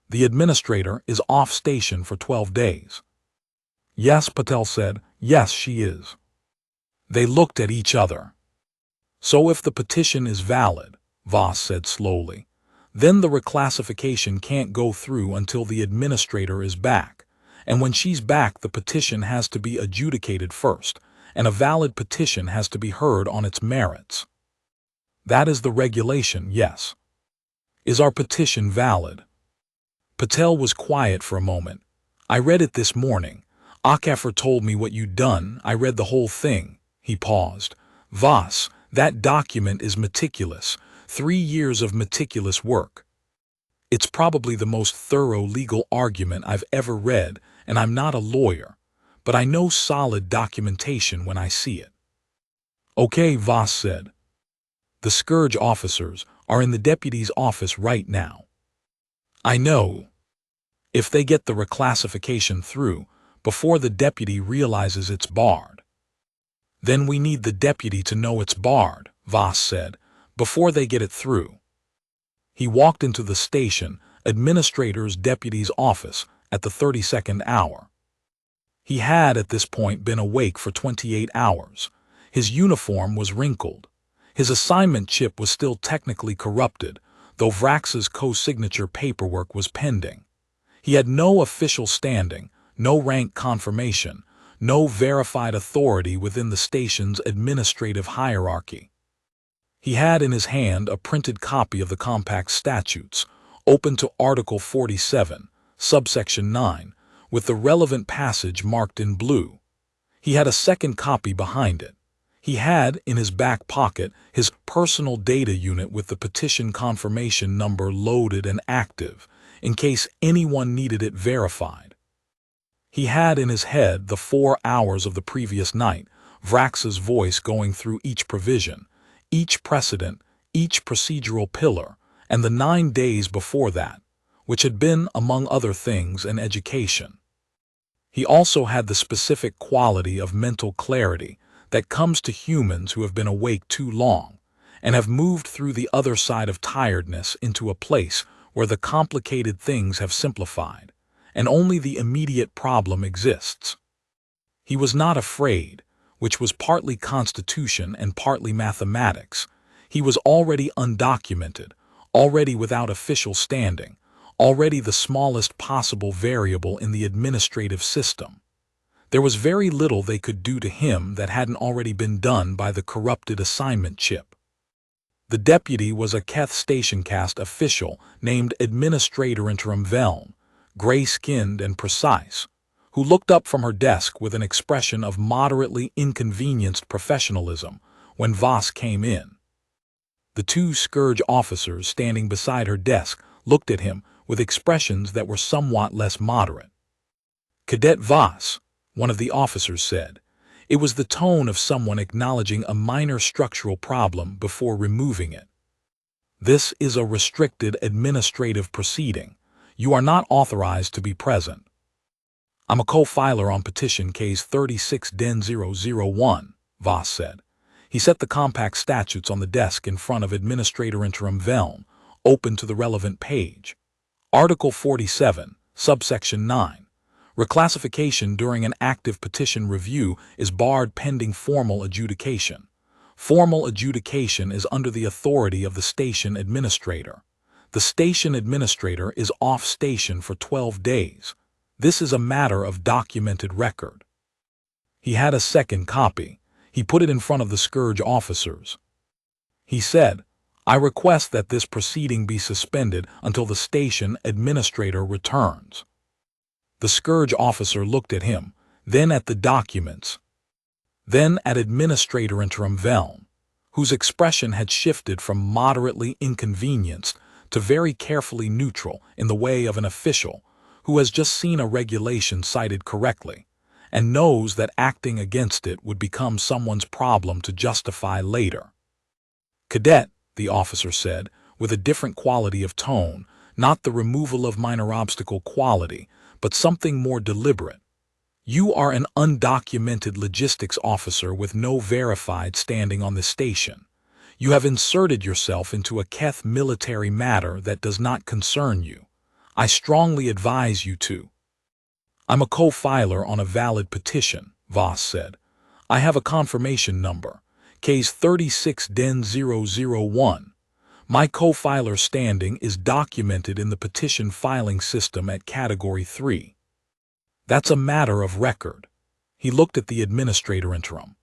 Speaker 1: The administrator is off station for 12 days. "Yes," Patel said. "Yes, she is." They looked at each other. "So if the petition is valid," Voss said slowly, "then the reclassification can't go through until the administrator is back. And when she's back, the petition has to be adjudicated first, and a valid petition has to be heard on its merits." "That is the regulation, yes." "Is our petition valid?" Patel was quiet for a moment. I read it this morning. Akafar told me what you'd done. I read the whole thing. He paused. Vas, that document is meticulous. 3 years of meticulous work. It's probably the most thorough legal argument I've ever read, and I'm not a lawyer, but I know solid documentation when I see it. Okay, Vas said. The Scourge officers are in the deputy's office right now. I know. If they get the reclassification through, before the deputy realizes it's barred. Then we need the deputy to know it's barred, Vas said, before they get it through. He walked into the station administrator's deputy's office at the 32nd hour. He had at this point been awake for 28 hours. His uniform was wrinkled. His assignment chip was still technically corrupted, though Vrax's co-signature paperwork was pending. He had no official standing, no rank confirmation, no verified authority within the station's administrative hierarchy. He had in his hand a printed copy of the Compact Statutes, open to Article 47, subsection 9, with the relevant passage marked in blue. He had a second copy behind it. He had, in his back pocket, his personal data unit with the petition confirmation number loaded and active, in case anyone needed it verified. He had in his head the 4 hours of the previous night, Vrax's voice going through each provision, each precedent, each procedural pillar, and the 9 days before that, which had been, among other things, an education. He also had the specific quality of mental clarity that comes to humans who have been awake too long and have moved through the other side of tiredness into a place where the complicated things have simplified, and only the immediate problem exists. He was not afraid, which was partly constitution and partly mathematics. He was already undocumented, already without official standing, already the smallest possible variable in the administrative system. There was very little they could do to him that hadn't already been done by the corrupted assignment chip. The deputy was a Keth Stationcast official named Administrator Interim Veln, gray-skinned and precise, who looked up from her desk with an expression of moderately inconvenienced professionalism when Vas came in. The 2 Scourge officers standing beside her desk looked at him with expressions that were somewhat less moderate. Cadet Vas, one of the officers said. It was the tone of someone acknowledging a minor structural problem before removing it. This is a restricted administrative proceeding. You are not authorized to be present. I'm a co-filer on petition case 36-001, Vas said. He set the Compact Statutes on the desk in front of Administrator Interim Veln, open to the relevant page. Article 47, subsection 9. Reclassification during an active petition review is barred pending formal adjudication. Formal adjudication is under the authority of the station administrator. The station administrator is off station for 12 days. This is a matter of documented record. He had a second copy. He put it in front of the Scourge officers. He said, I request that this proceeding be suspended until the station administrator returns. The Scourge officer looked at him, then at the documents, then at Administrator Interim Veln, whose expression had shifted from moderately inconvenienced to very carefully neutral in the way of an official who has just seen a regulation cited correctly and knows that acting against it would become someone's problem to justify later. Cadet, the officer said, with a different quality of tone, not the removal of minor obstacle quality, but something more deliberate. You are an undocumented logistics officer with no verified standing on the station. You have inserted yourself into a Keth military matter that does not concern you. I strongly advise you to. I'm a co-filer on a valid petition, Vas said. I have a confirmation number, case 36-001. My co-filer standing is documented in the petition filing system at Category 3. That's a matter of record. He looked at the administrator interim.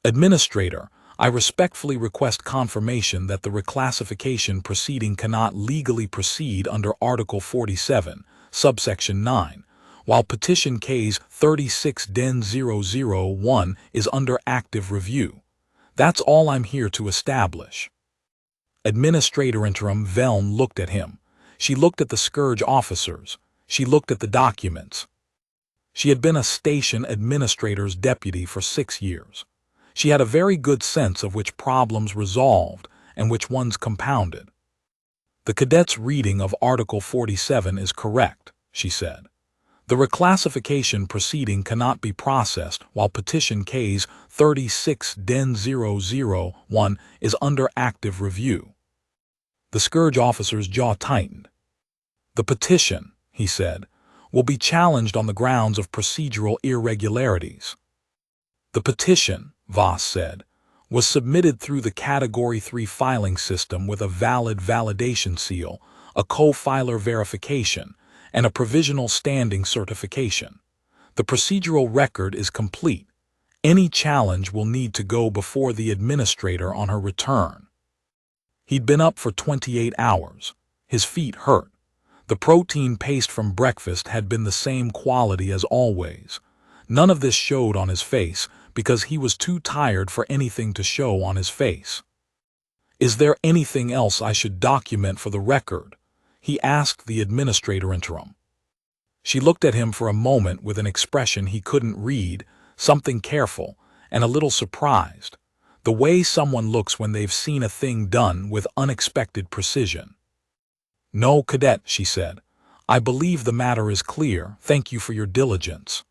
Speaker 1: Administrator, I respectfully request confirmation that the reclassification proceeding cannot legally proceed under Article 47, subsection 9, while petition case 36-001 is under active review. That's all I'm here to establish. Administrator Interim Velm looked at him. She looked at the Scourge officers. She looked at the documents. She had been a station administrator's deputy for 6 years. She had a very good sense of which problems resolved and which ones compounded. The cadet's reading of Article 47 is correct, she said. The reclassification proceeding cannot be processed while petition case 36-001 is under active review. The Scourge officer's jaw tightened. The petition, he said, will be challenged on the grounds of procedural irregularities. The petition, Voss said, was submitted through the Category 3 filing system with a valid validation seal, a co-filer verification, and a provisional standing certification. The procedural record is complete. Any challenge will need to go before the administrator on her return. He'd been up for 28 hours. His feet hurt. The protein paste from breakfast had been the same quality as always. None of this showed on his face because he was too tired for anything to show on his face. "Is there anything else I should document for the record?" he asked the administrator interim. She looked at him for a moment with an expression he couldn't read, something careful and a little surprised, the way someone looks when they've seen a thing done with unexpected precision. "No, Cadet," she said. "I believe the matter is clear. Thank you for your diligence."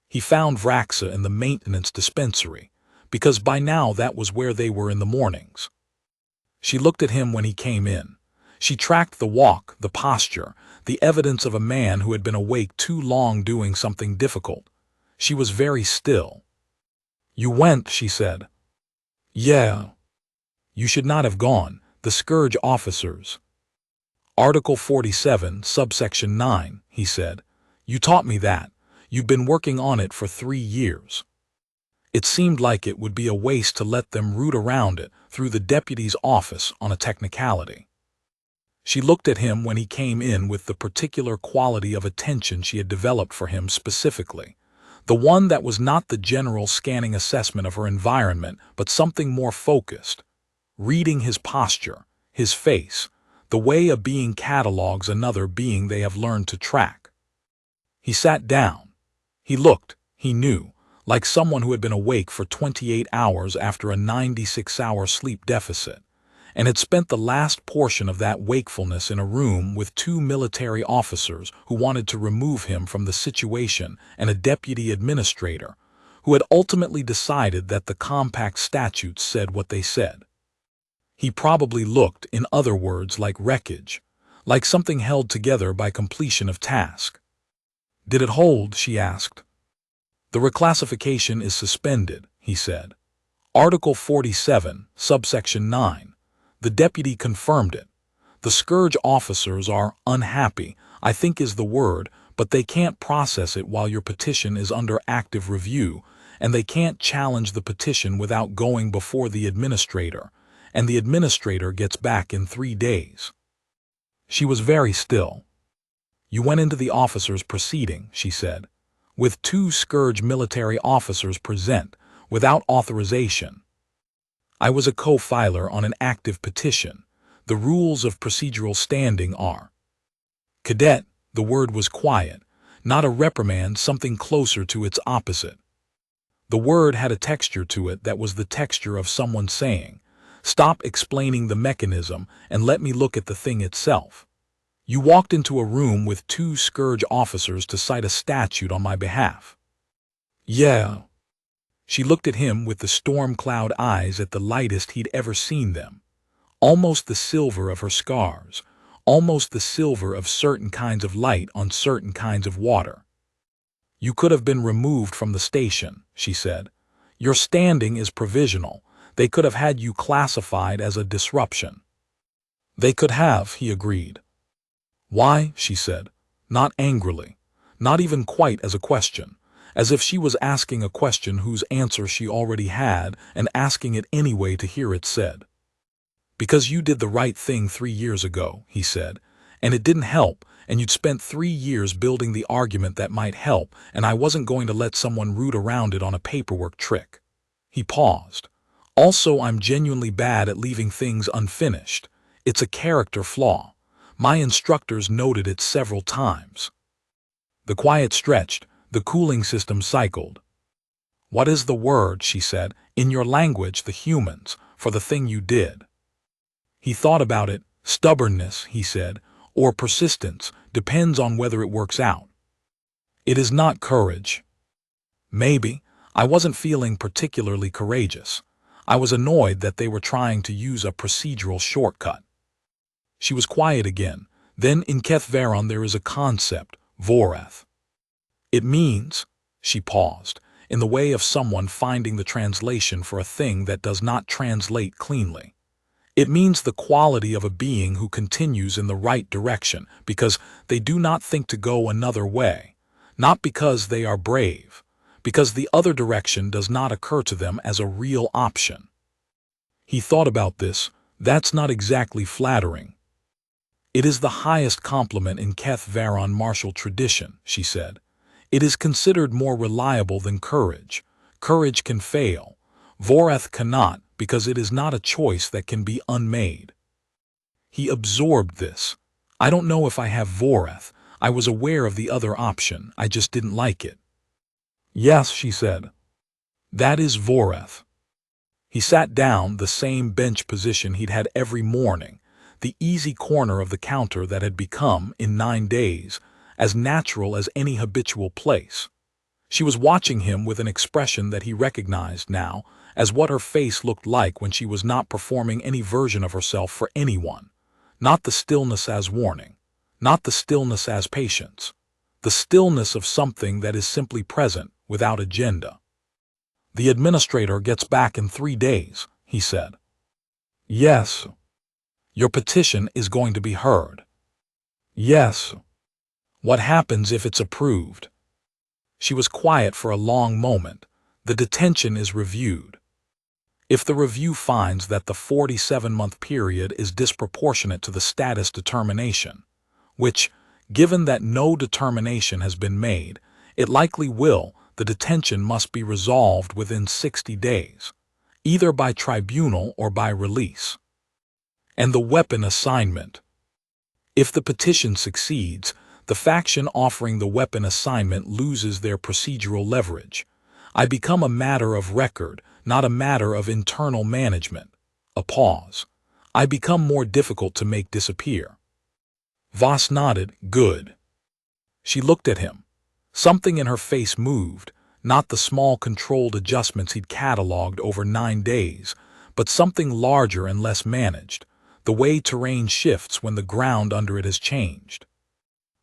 Speaker 1: He found Vraxa in the maintenance dispensary, because by now that was where they were in the mornings. She looked at him when he came in. She tracked the walk, the posture, the evidence of a man who had been awake too long doing something difficult. She was very still. "You went," she said. "Yeah." "You should not have gone. The Scourge officers." Article 47, subsection 9, he said. "You taught me that. You've been working on it for 3 years. It seemed like it would be a waste to let them root around it through the deputy's office on a technicality." She looked at him when he came in with the particular quality of attention she had developed for him specifically, the one that was not the general scanning assessment of her environment, but something more focused, reading his posture, his face, the way a being catalogs another being they have learned to track. He sat down. He looked, he knew, like someone who had been awake for 28 hours after a 96-hour sleep deficit, and had spent the last portion of that wakefulness in a room with 2 military officers who wanted to remove him from the situation and a deputy administrator who had ultimately decided that the compact statutes said what they said. He probably looked, in other words, like wreckage, like something held together by completion of task. "Did it hold?" she asked. "The reclassification is suspended," he said. Article 47, subsection 9. The deputy confirmed it. "The Scourge officers are unhappy, I think is the word, but they can't process it while your petition is under active review, and they can't challenge the petition without going before the administrator, and the administrator gets back in 3 days." She was very still. "You went into the officers' proceeding," she said, "with 2 Scourge military officers present, without authorization." "I was a co-filer on an active petition. The rules of procedural standing are—" "Cadet," the word was quiet, not a reprimand, something closer to its opposite. The word had a texture to it that was the texture of someone saying, "Stop explaining the mechanism and let me look at the thing itself. You walked into a room with 2 Scourge officers to cite a statute on my behalf." "Yeah." She looked at him with the storm cloud eyes at the lightest he'd ever seen them, almost the silver of her scars, almost the silver of certain kinds of light on certain kinds of water. "You could have been removed from the station," she said. "Your standing is provisional. They could have had you classified as a disruption." "They could have," he agreed. "Why?" she said, not angrily, not even quite as a question, as if she was asking a question whose answer she already had and asking it anyway to hear it said. "Because you did the right thing 3 years ago," he said, and it didn't help, and you'd spent 3 years building the argument that might help, and I wasn't going to let someone root around it on a paperwork trick. He paused. Also, I'm genuinely bad at leaving things unfinished. It's a character flaw. My instructors noted it several times. The quiet stretched, the cooling system cycled. What is the word, she said, in your language, the humans, for the thing you did? He thought about it. Stubbornness, he said, or persistence, depends on whether it works out. It is not courage. Maybe. I wasn't feeling particularly courageous. I was annoyed that they were trying to use a procedural shortcut. She was quiet again. Then in Kethvaron there is a concept, Voreth. It means, she paused, in the way of someone finding the translation for a thing that does not translate cleanly. It means the quality of a being who continues in the right direction because they do not think to go another way, not because they are brave, because the other direction does not occur to them as a real option. He thought about this. That's not exactly flattering. It is the highest compliment in Kethvaron martial tradition, she said. It is considered more reliable than courage. Courage can fail. Voreth cannot, because it is not a choice that can be unmade. He absorbed this. I don't know if I have Voreth. I was aware of the other option. I just didn't like it. Yes, she said. That is Voreth. He sat down, the same bench position he'd had every morning, the easy corner of the counter that had become, in 9 days, as natural as any habitual place. She was watching him with an expression that he recognized now as what her face looked like when she was not performing any version of herself for anyone. Not the stillness as warning, not the stillness as patience, the stillness of something that is simply present, without agenda. The administrator gets back in 3 days, he said. Yes. Your petition is going to be heard. Yes. What happens if it's approved? She was quiet for a long moment. The detention is reviewed. If the review finds that the 47-month period is disproportionate to the status determination, which, given that no determination has been made, it likely will, the detention must be resolved within 60 days, either by tribunal or by release. And the weapon assignment. If the petition succeeds, the faction offering the weapon assignment loses their procedural leverage. I become a matter of record, not a matter of internal management. A pause. I become more difficult to make disappear. Voss nodded. Good. She looked at him. Something in her face moved, not the small controlled adjustments he'd catalogued over 9 days, but something larger and less managed, the way terrain shifts when the ground under it has changed.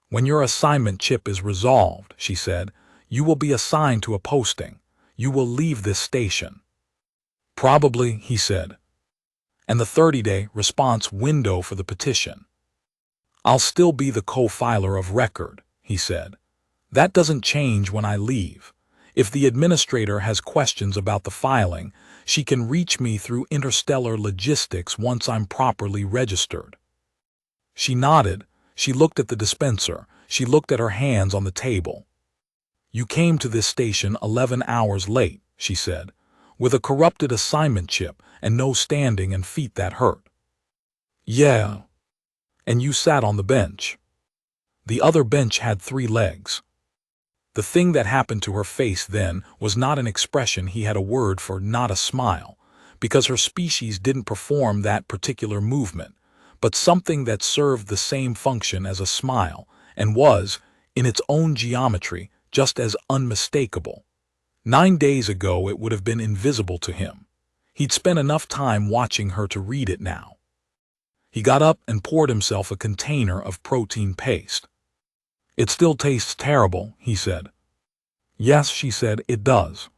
Speaker 1: When your assignment chip is resolved, she said, you will be assigned to a posting. You will leave this station. Probably, he said. And the 30-day response window for the petition. I'll still be the co-filer of record, he said. That doesn't change when I leave. If the administrator has questions about the filing, she can reach me through interstellar logistics once I'm properly registered. She nodded. She looked at the dispenser. She looked at her hands on the table. You came to this station 11 hours late, she said, with a corrupted assignment chip and no standing and feet that hurt. Yeah. And you sat on the bench. The other bench had 3 legs. The thing that happened to her face then was not an expression he had a word for, not a smile, because her species didn't perform that particular movement, but something that served the same function as a smile and was, in its own geometry, just as unmistakable. 9 days ago it would have been invisible to him. He'd spent enough time watching her to read it now. He got up and poured himself a container of protein paste. It still tastes terrible, he said. Yes, she said, it does.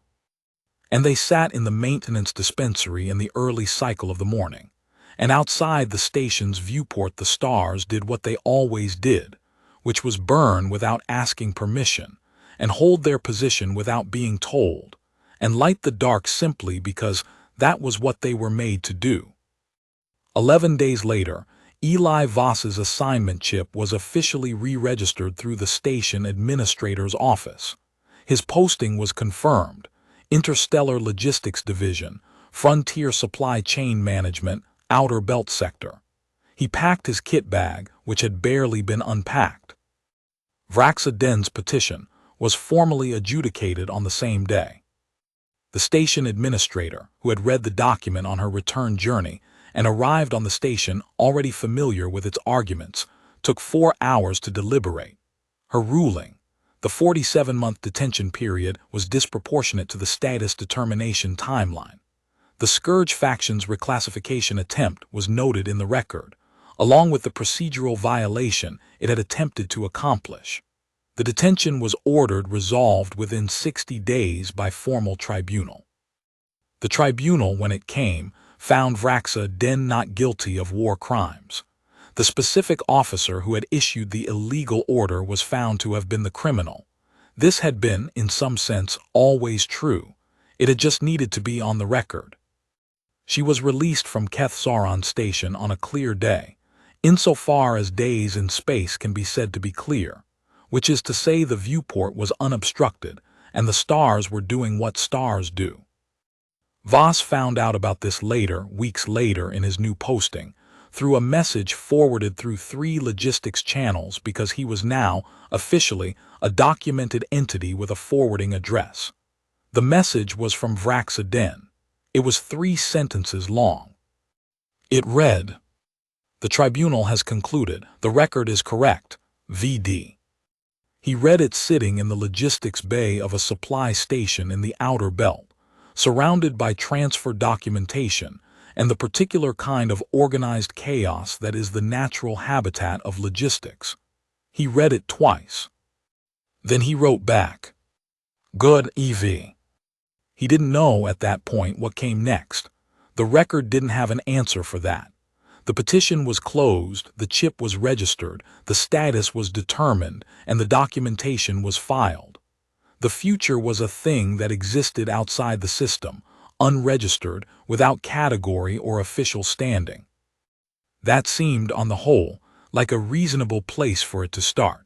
Speaker 1: And they sat in the maintenance dispensary in the early cycle of the morning, and outside the station's viewport the stars did what they always did, which was burn without asking permission, and hold their position without being told, and light the dark simply because that was what they were made to do. 11 days later, Eli Voss's assignment chip was officially re-registered through the station administrator's office. His posting was confirmed: Interstellar Logistics Division, Frontier Supply Chain Management, Outer Belt Sector. He packed his kit bag, which had barely been unpacked. Vraxa Den's petition was formally adjudicated on the same day. The station administrator, who had read the document on her return journey and arrived on the station already familiar with its arguments, took 4 hours to deliberate. Her ruling: the 47-month detention period was disproportionate to the status determination timeline. The Scourge faction's reclassification attempt was noted in the record, along with the procedural violation it had attempted to accomplish. The detention was ordered resolved within 60 days by formal tribunal. The tribunal, when it came, found Vraxa Den not guilty of war crimes. The specific officer who had issued the illegal order was found to have been the criminal. This had been, in some sense, always true. It had just needed to be on the record. She was released from Kethsoran Station on a clear day, insofar as days in space can be said to be clear, which is to say the viewport was unobstructed and the stars were doing what stars do. Voss found out about this later, weeks later, in his new posting, through a message forwarded through 3 logistics channels, because he was now, officially, a documented entity with a forwarding address. The message was from Vraxa Den. It was 3 sentences long. It read: "The tribunal has concluded. The record is correct. VD." He read it sitting in the logistics bay of a supply station in the outer belt, surrounded by transfer documentation and the particular kind of organized chaos that is the natural habitat of logistics. He read it twice. Then he wrote back, "Good EV." He didn't know at that point what came next. The record didn't have an answer for that. The petition was closed, the chip was registered, the status was determined, and the documentation was filed. The future was a thing that existed outside the system, unregistered, without category or official standing. That seemed, on the whole, like a reasonable place for it to start.